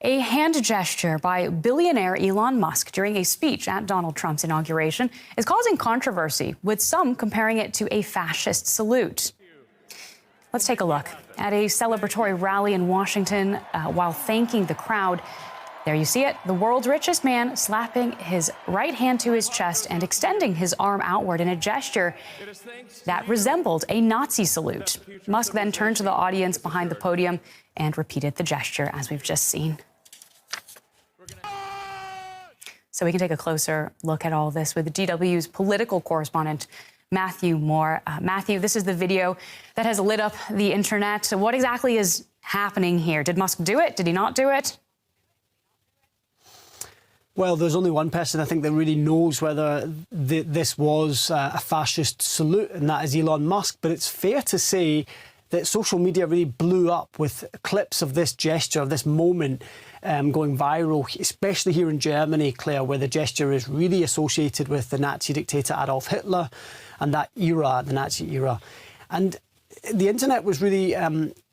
A hand gesture by billionaire Elon Musk during a speech at Donald Trump's inauguration is causing controversy, with some comparing it to a fascist salute. Let's take a look at a celebratory rally in Washington while thanking the crowd. There you see it, the world's richest man slapping his right hand to his chest and extending his arm outward in a gesture that resembled a Nazi salute. Musk then turned to the audience behind the podium and repeated the gesture, as we've just seen. So we can take a closer look at all this with DW's political correspondent, Matthew Moore. Matthew, this is the video that has lit up the internet. So what exactly is happening here? Did Musk do it? Did he not do it? Well, there's only one person, I think, that really knows whether this was a fascist salute, and that is Elon Musk. But it's fair to say that social media really blew up with clips of this gesture, of this moment going viral, especially here in Germany, Claire, where the gesture is really associated with the Nazi dictator Adolf Hitler and that era, the Nazi era. And the internet was really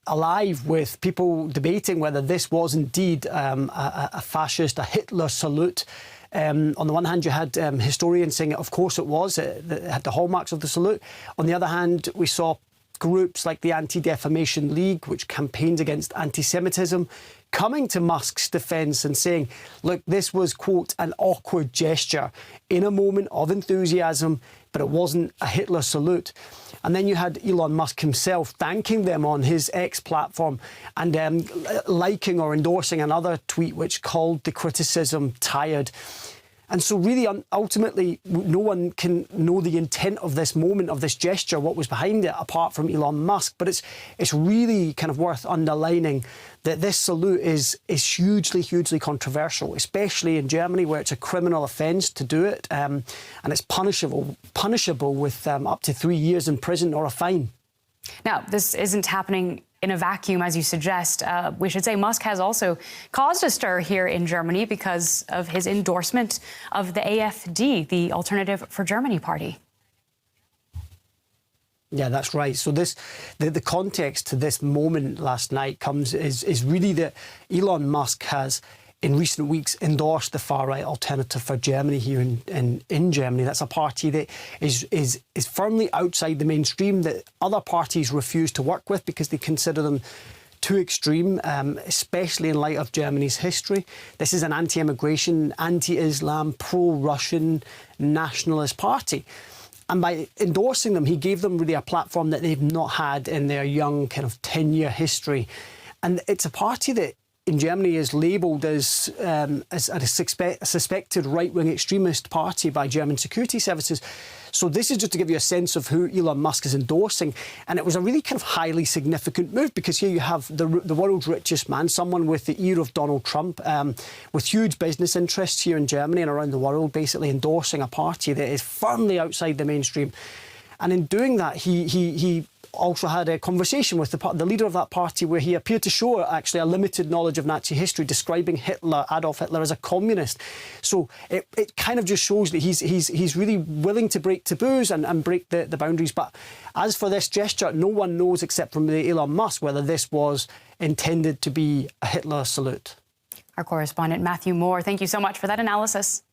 alive with people debating whether this was indeed a fascist, a Hitler salute. On the one hand, you had historians saying, of course it was, it had the hallmarks of the salute. On the other hand, we saw groups like the Anti-Defamation League, which campaigns against anti-Semitism, coming to Musk's defence and saying, look, this was, quote, an awkward gesture in a moment of enthusiasm, but it wasn't a Hitler salute. And then you had Elon Musk himself thanking them on his X platform and liking or endorsing another tweet which called the criticism tired. And so really, ultimately, no one can know the intent of this moment, of this gesture, what was behind it, apart from Elon Musk. But it's really kind of worth underlining that this salute is hugely, hugely controversial, especially in Germany, where it's a criminal offence to do it, and it's punishable with up to 3 years in prison or a fine. Now, this isn't happening in a vacuum, as you suggest. We should say Musk has also caused a stir here in Germany because of his endorsement of the AfD, the Alternative for Germany party. Yeah, that's right. So the context to this moment last night is really that Elon Musk has, in recent weeks, endorsed the far-right Alternative for Germany here in Germany. That's a party that is firmly outside the mainstream, that other parties refuse to work with because they consider them too extreme, especially in light of Germany's history. This is an anti-immigration, anti-Islam, pro-Russian nationalist party. And by endorsing them, he gave them really a platform that they've not had in their young kind of 10-year history. And it's a party that in Germany is labelled as a suspected right-wing extremist party by German security services. So this is just to give you a sense of who Elon Musk is endorsing. And it was a really kind of highly significant move, because here you have the world's richest man, someone with the ear of Donald Trump, with huge business interests here in Germany and around the world, basically endorsing a party that is firmly outside the mainstream. And in doing that, he also had a conversation with the leader of that party, where he appeared to show actually a limited knowledge of Nazi history, describing Adolf Hitler, as a communist. So it kind of just shows that he's really willing to break taboos and break the boundaries. But as for this gesture, no one knows except from Elon Musk whether this was intended to be a Hitler salute. Our correspondent Matthew Moore, thank you so much for that analysis.